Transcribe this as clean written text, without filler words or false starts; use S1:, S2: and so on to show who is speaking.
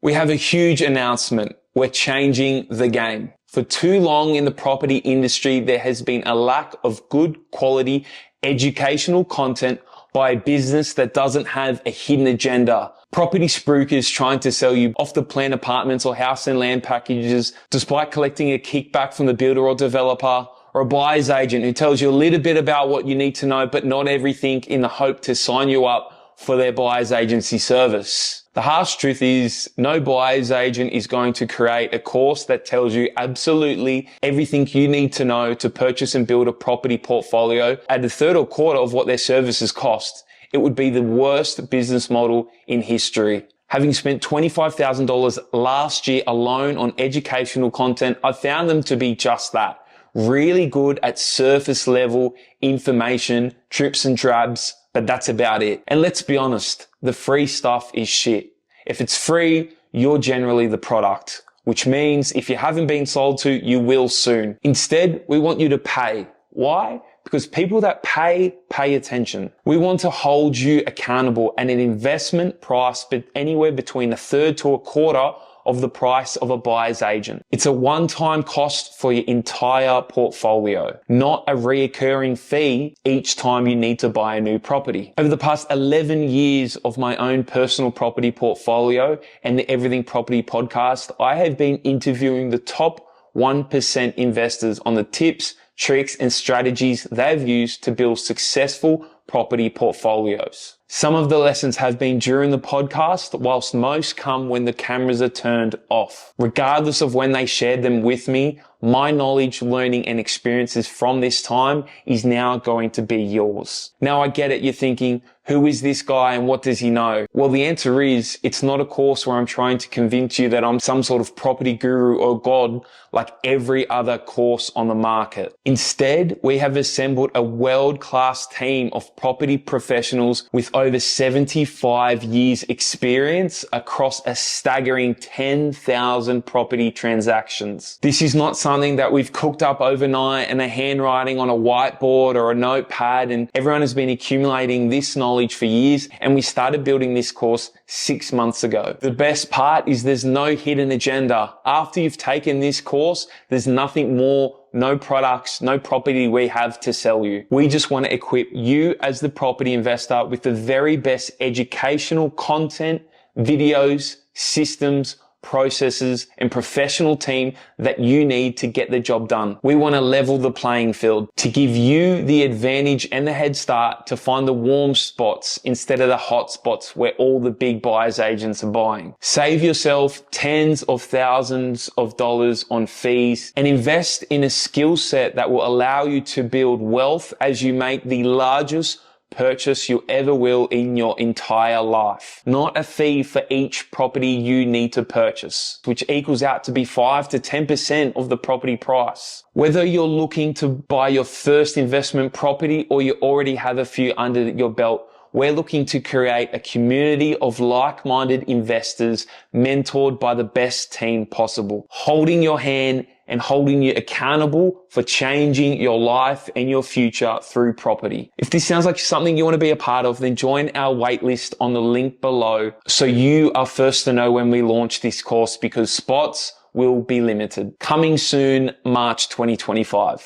S1: We have a huge announcement. We're changing the game. For too long in the property industry, there has been a lack of good quality educational content by a business that doesn't have a hidden agenda. Property spruikers trying to sell you off-the-plan apartments or house and land packages despite collecting a kickback from the builder or developer, or a buyer's agent who tells you a little bit about what you need to know but not everything in the hope to sign you up for their buyer's agency service. The harsh truth is no buyer's agent is going to create a course that tells you absolutely everything you need to know to purchase and build a property portfolio at a third or quarter of what their services cost. It would be the worst business model in history. Having spent $25,000 last year alone on educational content, I found them to be just that. Really good at surface level information, trips and drabs, but that's about it. And let's be honest, the free stuff is shit. If it's free, you're generally the product, which means if you haven't been sold to, you will soon. Instead, we want you to pay. Why? Because people that pay attention. We want to hold you accountable at an investment price anywhere between a third to a quarter of the price of a buyer's agent. It's a one-time cost for your entire portfolio, not a reoccurring fee each time you need to buy a new property. Over the past 11 years of my own personal property portfolio and the Everything Property podcast, I have been interviewing the top 1% investors on the tips, tricks, and strategies they've used to build successful property portfolios. Some of the lessons have been during the podcast, whilst most come when the cameras are turned off. Regardless of when they shared them with me, my knowledge, learning, and experiences from this time is now going to be yours. Now I get it, you're thinking, who is this guy and what does he know? Well, the answer is, it's not a course where I'm trying to convince you that I'm some sort of property guru or god like every other course on the market. Instead, we have assembled a world-class team of property professionals with over 75 years experience across a staggering 10,000 property transactions. This is not something that we've cooked up overnight and a handwriting on a whiteboard or a notepad, and everyone has been accumulating this knowledge for years, and we started building this course 6 months ago. The best part is there's no hidden agenda. After you've taken this course, there's nothing more, no products, no property we have to sell you. We just want to equip you as the property investor with the very best educational content, videos, systems, processes, and professional team that you need to get the job done. We want to level the playing field to give you the advantage and the head start to find the warm spots instead of the hot spots where all the big buyers agents are buying. Save yourself tens of thousands of dollars on fees and invest in a skill set that will allow you to build wealth as you make the largest purchase you ever will in your entire life. Not a fee for each property you need to purchase, which equals out to be 5 to 10% of the property price. Whether you're looking to buy your first investment property or you already have a few under your belt, we're looking to create a community of like-minded investors mentored by the best team possible, holding your hand and holding you accountable for changing your life and your future through property. If this sounds like something you want to be a part of, then join our waitlist on the link below so you are first to know when we launch this course, because spots will be limited. Coming soon, March 2025.